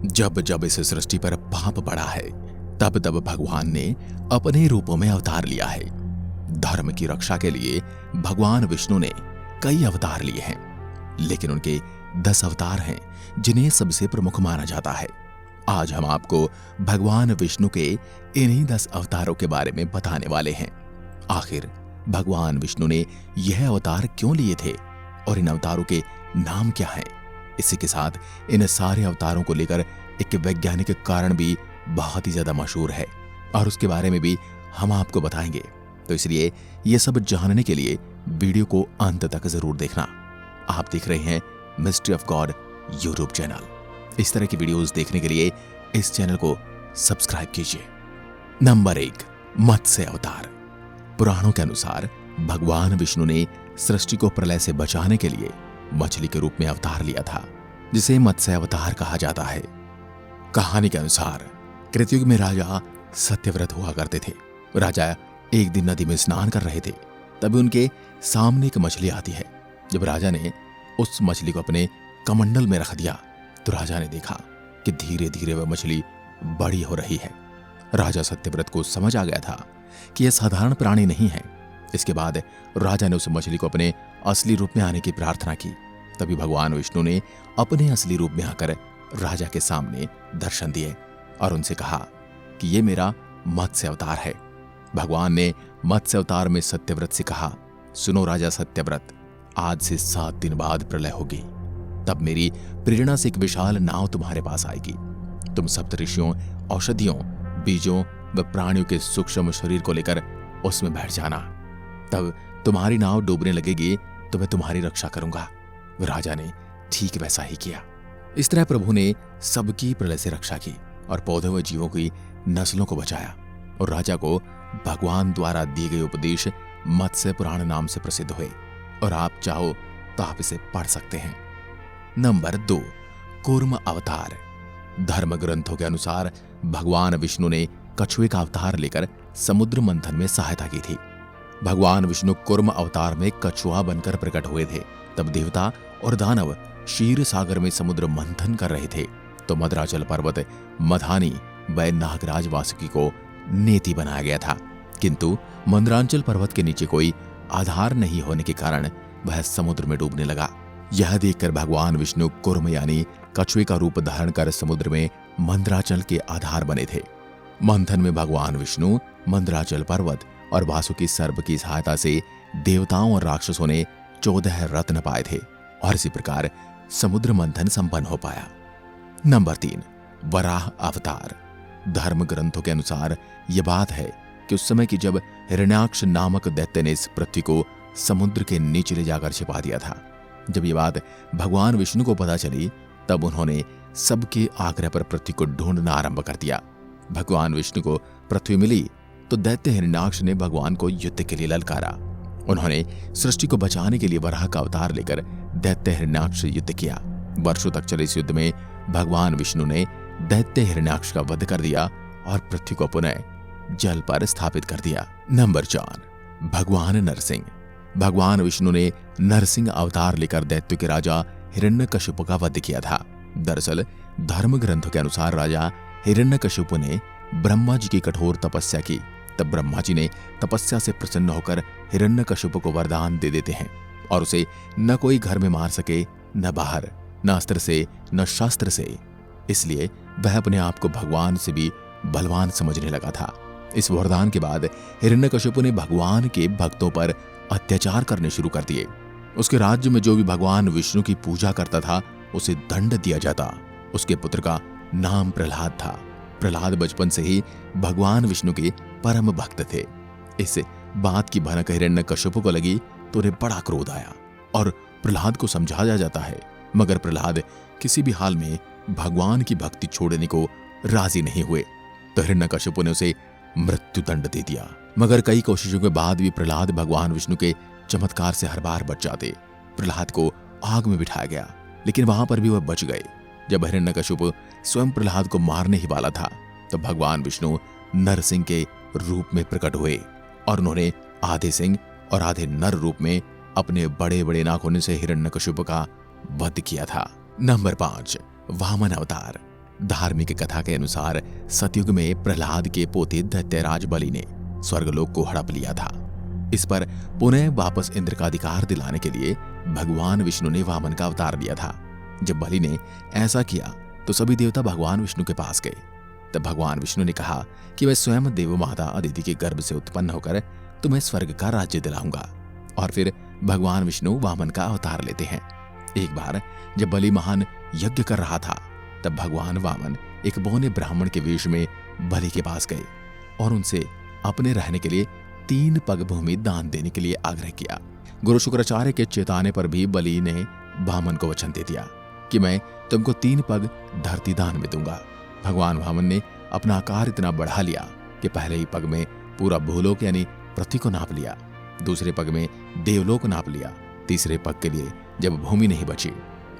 जब जब इस सृष्टि पर पाप पड़ा है, तब तब भगवान ने अपने रूपों में अवतार लिया है। धर्म की रक्षा के लिए भगवान विष्णु ने कई अवतार लिए हैं, लेकिन उनके 10 अवतार हैं जिन्हें सबसे प्रमुख माना जाता है। आज हम आपको भगवान विष्णु के इन्हीं 10 अवतारों के बारे में बताने वाले हैं। आखिर भगवान विष्णु ने यह अवतार क्यों लिए थे और इन अवतारों के नाम क्या हैं? इसी के साथ इन सारे अवतारों को लेकर एक वैज्ञानिक कारण भी बहुत ही ज्यादा मशहूर है और उसके बारे में भी हम आपको बताएंगे। तो इसलिए ये सब जानने के लिए वीडियो को अंत तक जरूर देखना। आप देख रहे हैं mystery of God YouTube channel. इस तरह की वीडियोस देखने के लिए इस चैनल को सब्सक्राइब कीजिए। नंबर 1, मत्स्य अवतार। पुराणों के अनुसार भगवान विष्णु ने सृष्टि को प्रलय से बचाने के लिए मछली के रूप में अवतार लिया था, जिसे मत्स्य अवतार कहा जाता है। कहानी के अनुसार कृतयुग में राजा सत्यव्रत हुआ करते थे। राजा एक दिन नदी में स्नान कर रहे थे, तभी उनके सामने एक मछली आती है। जब राजा ने उस मछली को अपने कमंडल में रख दिया तो राजा ने देखा कि धीरे धीरे वह मछली बड़ी हो रही है। राजा सत्यव्रत को समझ आ गया था कि यह साधारण प्राणी नहीं है। इसके बाद राजा ने उस मछली को अपने असली रूप में आने की प्रार्थना की। तभी भगवान विष्णु ने अपने असली रूप में आकर राजा के सामने दर्शन दिए और उनसे कहा कि ये मेरा मत्स्य अवतार है। भगवान ने मत्स्य अवतार में सत्यव्रत से कहा, सुनो राजा सत्यव्रत, आज से 7 दिन बाद प्रलय होगी। तब मेरी प्रेरणा से एक विशाल नाव तुम्हारे पास आएगी। तुम सप्तऋषियों, औषधियों, बीजों व प्राणियों के सूक्ष्म शरीर को लेकर उसमें बैठ जाना। तब तुम्हारी नाव डूबने लगेगी तो मैं तुम्हारी रक्षा करूंगा। राजा ने ठीक वैसा ही किया। इस तरह प्रभु ने सबकी प्रलय से रक्षा की और पौधों व जीवों की नस्लों को बचाया और राजा को भगवान द्वारा दिए गए उपदेश मत्स्य पुराण नाम से प्रसिद्ध हुए और आप चाहो तो आप इसे पढ़ सकते हैं। नंबर 2, कूर्म अवतार। धर्म ग्रंथों के अनुसार भगवान विष्णु ने कछुए का अवतार लेकर समुद्र मंथन में सहायता की थी। भगवान विष्णु कूर्म अवतार में कछुआ बनकर प्रकट हुए थे। तब देवता और दानव क्षीर सागर में समुद्र मंथन कर रहे थे तो मद्राचल पर्वत मधानी व नागराज वासुकी को नेति बनाया गया था, किंतु मंदरांचल पर्वत के नीचे कोई आधार नहीं होने के कारण वह समुद्र में डूबने लगा। यह देखकर भगवान विष्णु कूर्म यानी कछुए का रूप धारण कर समुद्र में मंदराचल के आधार बने थे। मंथन में भगवान विष्णु, मंदराचल पर्वत और वासुकी सर्प की सहायता से देवताओं और राक्षसों ने 14 रत्न पाए थे और इसी प्रकार समुद्र मंथन संपन्न हो पाया। नंबर 3, वराह अवतार। धर्म ग्रंथों के अनुसार यह बात है कि उस समय की जब हिरण्याक्ष नामक दैत्य ने इस पृथ्वी को समुद्र के नीचे ले जाकर छिपा दिया था। जब ये बात भगवान विष्णु को पता चली तब उन्होंने सबके आग्रह पर पृथ्वी को ढूंढना आरंभ कर दिया। भगवान विष्णु को पृथ्वी मिली तो दैत्य हिरण्याक्ष ने भगवान को युद्ध के लिए ललकारा। उन्होंने सृष्टि को बचाने के लिए वराह का अवतार लेकर दैत्य हिरण्याक्ष से युद्ध किया। वर्षों तक चले इस युद्ध में भगवान विष्णु ने दैत्य हिरण्याक्ष का वध कर दिया और पृथ्वी को पुनः जल पर स्थापित कर दिया। नंबर 4, भगवान नरसिंह। भगवान विष्णु ने नरसिंह अवतार लेकर दैत्यों के राजा हिरण्यकशिपु का वध किया था। दरअसल धर्म ग्रंथों के अनुसार राजा हिरण्यकशिपु ने ब्रह्मा जी की कठोर तपस्या की। तब ब्रह्मा जी ने तपस्या से प्रसन्न होकर हिरण्यकशिपु को वरदान दे देते हैं और उसे न कोई घर में मार सके, न बाहर, न अस्त्र से, न शास्त्र से। इसलिए वह अपने आप को भगवान से भी बलवान समझने लगा था। इस वरदान के बाद हिरण्यकशिपु ने भगवान के भक्तों पर अत्याचार करने शुरू कर दिए। उसके राज्य में जो भी भगवान विष्णु की पूजा करता था उसे दंड दिया जाता। उसके पुत्र का नाम प्रहलाद था। प्रहलाद बचपन से ही भगवान विष्णु के परम भक्त थे। इस बात की भनक हिरण्यकशिपु को लगी तो उन्हें बड़ा क्रोध आया और प्रहलाद को समझाया जाता है, मगर प्रहलाद किसी भी हाल में भगवान की भक्ति छोड़ने को राजी नहीं हुए तो हिरण्यकशिपु ने उसे मृत्यु दंड दे दिया। मगर कई कोशिशों के बाद भी प्रहलाद भगवान विष्णु के चमत्कार से हर बार बच जाते। प्रहलाद को आग में बिठाया गया लेकिन वहां पर भी वह बच गए। जब हिरण्यकशिपु स्वयं प्रहलाद को मारने ही वाला था तो भगवान विष्णु नरसिंह के रूप में प्रकट हुए और उन्होंने आधे सिंह और आधे नर रूप में अपने बड़े बड़े नाखूनों से हिरण्यकशिपु का वध किया था। नंबर 5, वामन अवतार। धार्मिक कथा के अनुसार सतयुग में प्रहलाद के पोते दैत्यराज बलि ने स्वर्गलोक को हड़प लिया था। इस पर पुनः वापस इंद्र का अधिकार दिलाने के लिए भगवान विष्णु ने वामन का अवतार लिया था। जब बलि ने ऐसा किया तो सभी देवता भगवान विष्णु के पास गए। तब भगवान विष्णु ने कहा कि मैं स्वयं देव माता अदिति के गर्भ से उत्पन्न होकर तुम्हें स्वर्ग का राज्य दिलाऊंगा। और फिर भगवान विष्णु वामन का अवतार लेते हैं। एक बार जब बलि महान यज्ञ कर रहा था तब भगवान वामन एक बौने ब्राह्मण के वेश में बलि के पास गए और उनसे अपने रहने के लिए 3 पग भूमि दान देने के लिए आग्रह किया। गुरु शुक्राचार्य के चेताने पर भी बलि ने वामन को वचन दे दिया कि मैं तुमको 3 पग धरती दान में दूंगा। भगवान वामन ने अपना आकार इतना बढ़ा लिया कि पहले ही पग में पूरा भूलोक यानी पृथ्वी को नाप लिया, दूसरे पग में देवलोक नाप लिया, तीसरे पग के लिए जब भूमि नहीं बची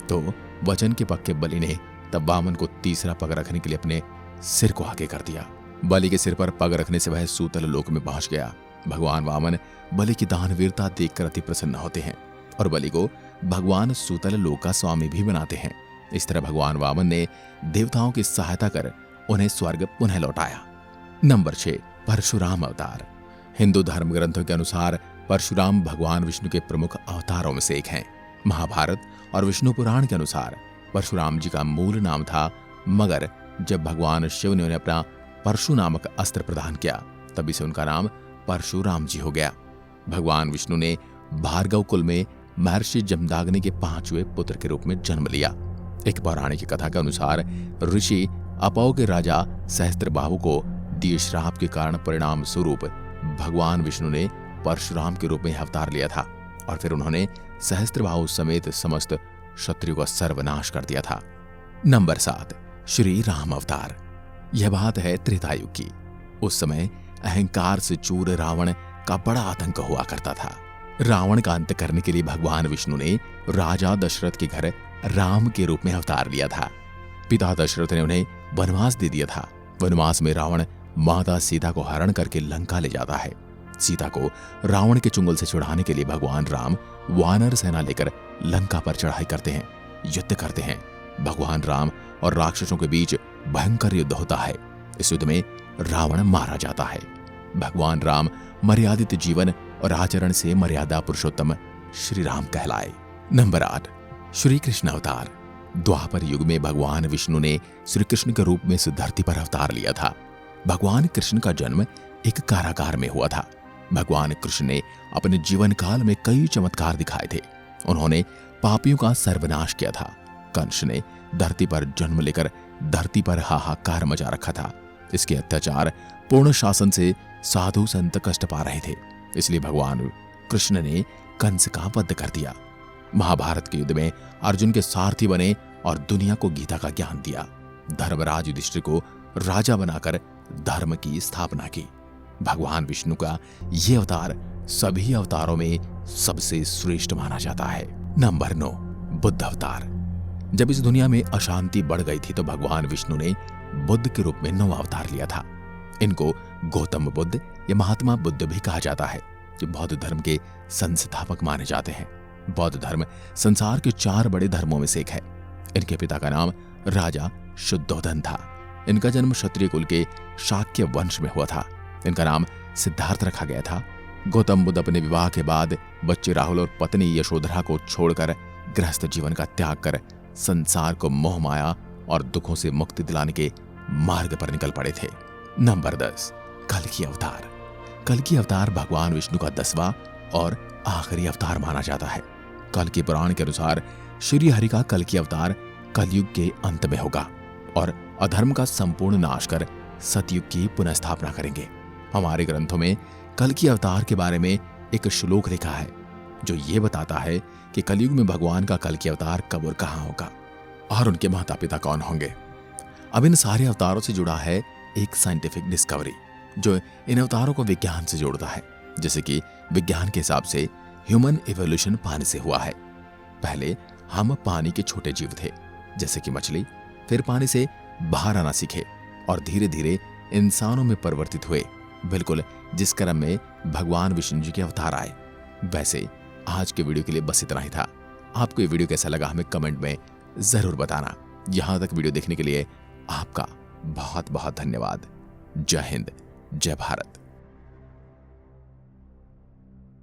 तो वचन के पग के बलि ने तब वामन को तीसरा पग रखने के लिए अपने सिर को आगे कर दिया। बलि के सिर पर पग रखने से वह सूतल लोक में पहुंच गया। भगवान वामन बलि की दानवीरता देखकर अति प्रसन्न होते हैं और बलि को भगवान सूतल लोक का स्वामी भी बनाते हैं। इस तरह भगवान वामन ने देवताओं की सहायता कर उन्हें स्वर्ग पुनः लौटाया। नंबर 6, परशुराम अवतार। हिंदू धर्म ग्रंथों के अनुसार परशुराम भगवान विष्णु के प्रमुख अवतारों में से एक हैं। महाभारत और विष्णु पुराण के अनुसार परशुराम जी का मूल नाम था, मगर जब भगवान शिव ने उन्हें अपना परशु नामक अस्त्र प्रदान किया तभी से उनका नाम परशुराम जी हो गया। भगवान विष्णु ने भार्गव कुल में महर्षि जमदाग्नि के 5वें पुत्र के रूप में जन्म लिया। एक पौराणिक कथा के अनुसार ऋषि अपौ के राजा सहस्त्रबाहु को दिए श्राप के कारण परिणाम स्वरूप भगवान विष्णु ने परशुराम के रूप में अवतार लिया था और फिर उन्होंने सहस्त्रबाहु समेत समस्त क्षत्रियों का सर्वनाश कर दिया था। नंबर 7, श्री राम अवतार। यह बात है त्रेता युग की। उस समय अहंकार से चूर रावण का बड़ा आतंक हुआ करता था। रावण का अंत करने के लिए भगवान विष्णु ने राजा दशरथ के घर राम के रूप में अवतार लिया था। पिता दशरथ ने उन्हें वनवास दे दिया था। वनवास में रावण माता सीता को हरण करके लंका ले जाता है। सीता को रावण के चुंगल से छुड़ाने के लिए भगवान राम वानर सेना लेकर लंका पर चढ़ाई करते हैं, युद्ध करते हैं। भगवान राम और राक्षसों के बीच भयंकर युद्ध होता है। इस युद्ध में रावण मारा जाता है। भगवान राम मर्यादित जीवन और आचरण से मर्यादा पुरुषोत्तम श्री राम कहलाए। नंबर 8, श्री कृष्ण अवतार। द्वापर युग में भगवान विष्णु ने श्री कृष्ण के रूप में इस धरती पर अवतार लिया था। भगवान कृष्ण का जन्म एक कारागार में हुआ था। भगवान कृष्ण ने अपने जीवन काल में कई चमत्कार दिखाए थे। उन्होंने पापियों का सर्वनाश किया था। कंस ने धरती पर जन्म लेकर धरती पर हाहाकार मचा रखा था। इसके अत्याचार पूर्ण शासन से साधु संत कष्ट पा रहे थे, इसलिए भगवान कृष्ण ने कंस का वध कर दिया। महाभारत के युद्ध में अर्जुन के सारथी बने और दुनिया को गीता का ज्ञान दिया। धर्मराज युधिष्ठिर को राजा बनाकर धर्म की स्थापना की। भगवान विष्णु का यह अवतार सभी अवतारों में सबसे श्रेष्ठ माना जाता है। नंबर 9, बुद्ध अवतार। जब इस दुनिया में अशांति बढ़ गई थी तो भगवान विष्णु ने बुद्ध के रूप में 9 अवतार लिया था। इनको गौतम बुद्ध या महात्मा बुद्ध भी कहा जाता है, जो बौद्ध धर्म के संस्थापक माने जाते हैं। बौद्ध धर्म संसार के 4 बड़े धर्मों में से एक है। इनके पिता का नाम राजा शुद्धोधन था। इनका जन्म क्षत्रिय कुल के शाक्य वंश में हुआ था। इनका नाम सिद्धार्थ रखा गया था। गौतम बुद्ध अपने विवाह के बाद बच्चे राहुल और पत्नी यशोधरा को छोड़कर गृहस्थ जीवन का त्याग कर संसार को मोह माया और दुखों से मुक्ति दिलाने के मार्ग पर निकल पड़े थे। नंबर 10, कल्कि अवतार। कल्कि अवतार भगवान विष्णु का 10वां और आखिरी अवतार माना जाता है। कल्कि पुराण के अनुसार श्री हरि का कल्कि अवतार कलयुग के अंत में होगा और अधर्म का संपूर्ण नाश कर सतयुग की पुनः करेंगे। हमारे ग्रंथों में कल्कि अवतार के बारे में एक श्लोक लिखा है जो ये बताता है कि कलयुग में भगवान का कल्कि अवतार कब और कहां होगा और उनके माता पिता कौन होंगे। अब इन सारे अवतारों से जुड़ा है एक साइंटिफिक डिस्कवरी जो इन अवतारों को विज्ञान से जोड़ता है। जैसे कि विज्ञान के हिसाब से ह्यूमन इवोल्यूशन पानी से हुआ है। पहले हम पानी के छोटे जीव थे जैसे कि मछली, फिर पानी से बाहर आना सीखे और धीरे धीरे इंसानों में परिवर्तित हुए, बिल्कुल जिस क्रम में भगवान विष्णु जी के अवतार आए। वैसे आज के वीडियो के लिए बस इतना ही था। आपको ये वीडियो कैसा लगा हमें कमेंट में जरूर बताना। यहां तक वीडियो देखने के लिए आपका बहुत बहुत धन्यवाद। जय हिंद, जय भारत।